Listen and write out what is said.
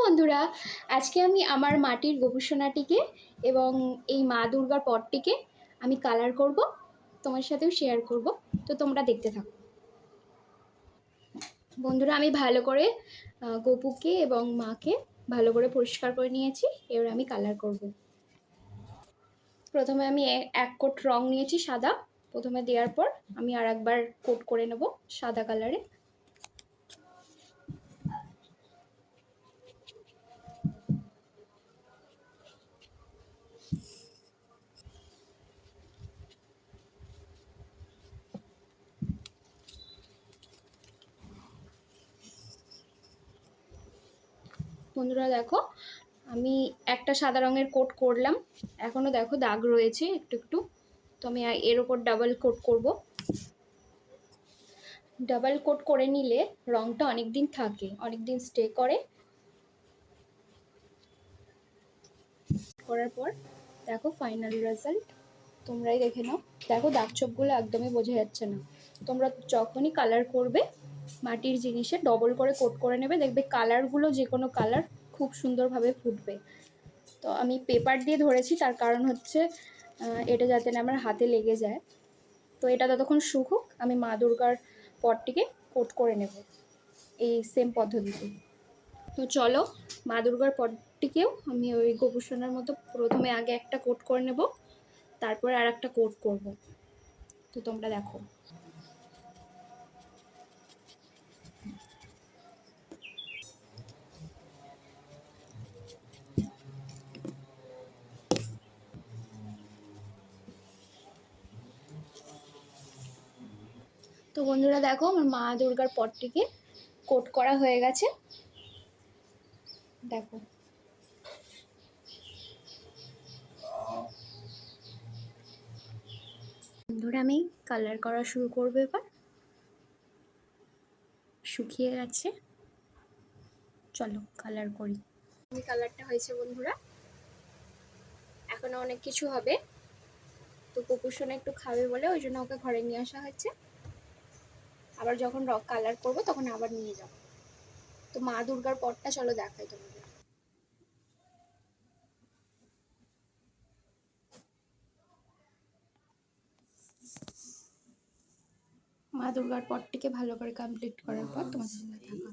বন্ধুরা, আজকে আমি আমার মাটির গোপুসোনাটিকে এবং এই মা দুর্গার পটটিকে আমি কালার করব, তোমার সাথেও শেয়ার করব। তো তোমরা দেখতে থাকো। বন্ধুরা, আমি ভালো করে গপুকে এবং মাকে ভালো করে পরিষ্কার করে নিয়েছি। এবার আমি কালার করব। প্রথমে আমি এক কোট রং নিয়েছি সাদা। প্রথমে দেওয়ার পর আমি আর একবার কোট করে নেব সাদা কালারে। বন্ধুরা দেখো, আমি একটা সাদা রঙের কোট করলাম, এখনো দেখো দাগ রয়েছে একটু একটু। তো আমি এর ওপর ডাবল কোট করব। ডাবল কোট করে নিলে রংটা অনেক দিন থাকে, অনেক দিন স্টে করে। করার পর দেখো ফাইনাল রেজাল্ট তোমরাই দেখে নাও। দেখো দাগ ছোপগুলো একদমই বোঝা যাচ্ছে না। তোমরা যখনই কালার করবে মাটির জিনিসে ডবল করে কোট করে নেবে, দেখবে কালারগুলো যে কোনো কালার খুব সুন্দরভাবে ফুটবে। তো আমি পেপার দিয়ে ধরেছি, তার কারণ হচ্ছে এটা যাতে না আমার হাতে লেগে যায়। তো এটা ততক্ষণ শুকুক, আমি মা দুর্গার পটটিকে কোট করে নেব এই সেম পদ্ধতিতে। তো চলো, মা দুর্গার পটটিকেও আমি ওই গোপুসোনার মতো প্রথমে আগে একটা কোট করে নেব, তারপরে আর একটা কোট করব। তো তোমরা দেখো। তো বন্ধুরা দেখো, আমার মা দুর্গার পটটিকে কোট করা হয়ে গেছে। দেখো, বন্ধুরা আমি কালার করা শুরু করবো এবার। শুকিয়ে গেছে, চলো কালার করি। কালারটা হয়েছে বন্ধুরা, এখনো অনেক কিছু হবে। তো গোপুসোনা একটু খাবে বলে ওই জন্য ওকে ঘরে নিয়ে আসা হচ্ছে। আবার যখন কালার করবো তখন আবার নিয়ে যাবো। তো মা দুর্গার পটটা চলো দেখাই তোমাদের। মা দুর্গার পটটিকে ভালো করে কমপ্লিট করার পর তোমাদের সাথে দেখা।